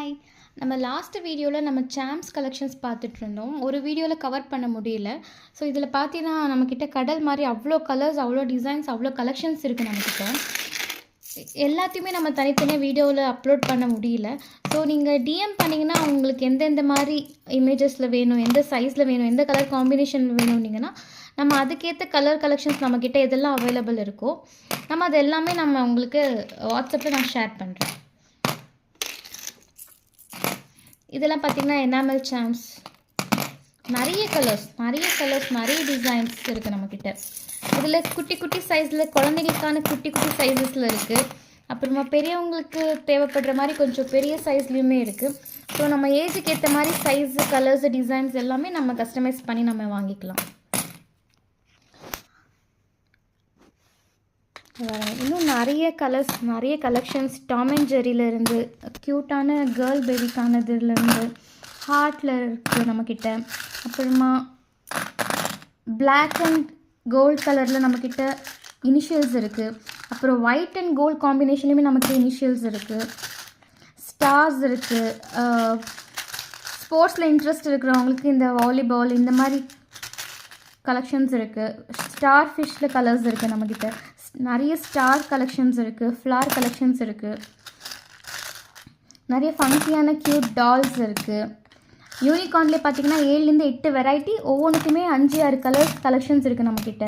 Hi. நம்ம last வீடியோவில் நம்ம சாம்ஸ் கலெக்ஷன்ஸ் பார்த்துட்டு இருந்தோம். ஒரு வீடியோவில் கவர் பண்ண முடியல. ஸோ இதில் பார்த்தீங்கன்னா நம்மக்கிட்ட கடல் மாதிரி அவ்வளோ கலர்ஸ், அவ்வளோ டிசைன்ஸ், அவ்வளோ கலெக்ஷன்ஸ் இருக்குது நம்மக்கிட்ட. எல்லாத்தையுமே நம்ம தனித்தனியாக வீடியோவில் அப்லோட் பண்ண முடியல. ஸோ நீங்கள் டிஎம் பண்ணிங்கன்னா உங்களுக்கு எந்தெந்த மாதிரி இமேஜஸில் வேணும், எந்த சைஸில் வேணும், எந்த கலர் காம்பினேஷன் வேணும்னீங்கன்னா நம்ம அதுக்கேற்ற கலர் கலெக்ஷன்ஸ் நம்மக்கிட்ட எதெல்லாம் அவைலபிள் இருக்கோ நம்ம அது எல்லாமே நம்ம உங்களுக்கு வாட்ஸ்அப்பில் நான் ஷேர் பண்ணுறேன். இதெல்லாம் பார்த்திங்கன்னா எனாமல் சாம்ஸ், நிறைய கலர்ஸ், நிறைய டிசைன்ஸ் இருக்குது நம்மக்கிட்ட. இதில் குட்டி குட்டி சைஸில், குழந்தைங்களுக்கான குட்டி குட்டி சைஸஸில் இருக்குது. அப்புறமா பெரியவங்களுக்கு தேவைப்படுற மாதிரி கொஞ்சம் பெரிய சைஸ்லேயுமே இருக்குது. ஸோ நம்ம ஏஜுக்கு ஏற்ற மாதிரி சைஸு, கலர்ஸு, டிசைன்ஸ் எல்லாமே நம்ம கஸ்டமைஸ் பண்ணி நம்ம வாங்கிக்கலாம். இன்னும் நிறைய கலர்ஸ், நிறைய கலெக்ஷன்ஸ், டாம் அண்ட் ஜெரியிலேருந்து க்யூட்டான கேர்ள் பேபிக்கானதுலேருந்து ஹார்ட்டில் இருக்குது நம்மக்கிட்ட. அப்புறமா பிளாக் அண்ட் கோல்ட் கலரில் நம்மக்கிட்ட இனிஷியல்ஸ் இருக்குது. அப்புறம் ஒயிட் அண்ட் கோல்ட் காம்பினேஷன்லேயுமே நமக்கு இனிஷியல்ஸ் இருக்குது. ஸ்டார்ஸ் இருக்குது. ஸ்போர்ட்ஸில் இன்ட்ரெஸ்ட் இருக்கிறவங்களுக்கு இந்த வாலிபால் இந்த மாதிரி கலெக்ஷன்ஸ் இருக்குது. ஸ்டார் ஃபிஷ்ஷில் கலர்ஸ் இருக்குது நம்மக்கிட்ட. நிறைய ஸ்டார் கலெக்ஷன்ஸ் இருக்குது, ஃப்ளார் கலெக்ஷன்ஸ் இருக்குது. நிறைய ஃபன்சியான க்யூட் டால்ஸ் இருக்குது. யூனிகார்ன்லேயே பார்த்திங்கன்னா 7-8 வெரைட்டி, ஒவ்வொன்றுக்குமே 5-6 கலர்ஸ் கலெக்ஷன்ஸ் இருக்குது நம்மக்கிட்ட.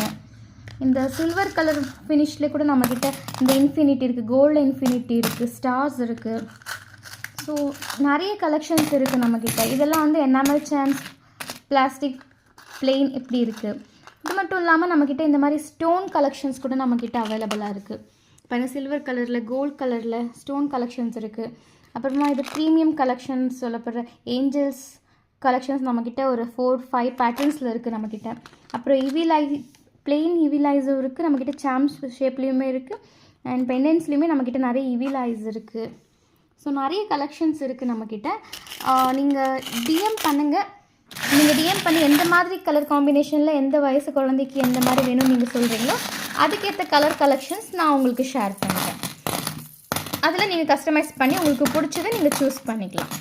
இந்த சில்வர் கலர் ஃபினிஷ்லேயே கூட நம்மக்கிட்ட இந்த இன்ஃபினிட்டி இருக்குது, கோல்டு இன்ஃபினிட்டி இருக்குது, ஸ்டார்ஸ் இருக்குது. ஸோ நிறைய கலெக்ஷன்ஸ் இருக்குது நம்மக்கிட்ட. இதெல்லாம் வந்து எனாமல் சாம்ஸ், பிளாஸ்டிக், பிளெயின் இப்படி இருக்குது. இது மட்டும் இல்லாமல் நம்மக்கிட்ட இந்த மாதிரி ஸ்டோன் கலெக்ஷன்ஸ் கூட நம்மக்கிட்ட அவைலபிளாக இருக்குது. இப்போ இந்த சில்வர் கலரில், கோல்ட் கலரில் ஸ்டோன் கலெக்ஷன்ஸ் இருக்குது. அப்புறமா இது ப்ரீமியம் கலெக்ஷன்ஸ் சொல்லப்படுற ஏஞ்சல்ஸ் கலெக்ஷன்ஸ் நம்மக்கிட்ட ஒரு 4-5 பேட்டர்ன்ஸில் இருக்குது நம்மக்கிட்ட. அப்புறம் பிளெயின் இவிலைஸும் இருக்குது நம்மக்கிட்ட. சாம்ஸ் ஷேப்லேயுமே இருக்குது. அண்ட் பெண்டன்ஸ்லேயுமே நம்மக்கிட்ட நிறைய இவிலைஸ் இருக்குது. ஸோ நிறைய கலெக்ஷன்ஸ் இருக்குது நம்மக்கிட்ட. நீங்கள் டிஎம் பண்ணுங்கள். நீங்கள் டிஎம் பண்ணி எந்த மாதிரி கலர் காம்பினேஷனில், எந்த வயசு குழந்தைக்கு எந்த மாதிரி வேணும்னு நீங்கள் சொல்கிறீங்களோ அதுக்கேற்ற கலர் கலெக்ஷன்ஸ் நான் உங்களுக்கு ஷேர் பண்ணுறேன். அதில் நீங்கள் கஸ்டமைஸ் பண்ணி உங்களுக்கு பிடிச்சதை நீங்கள் சூஸ் பண்ணிக்கலாம்.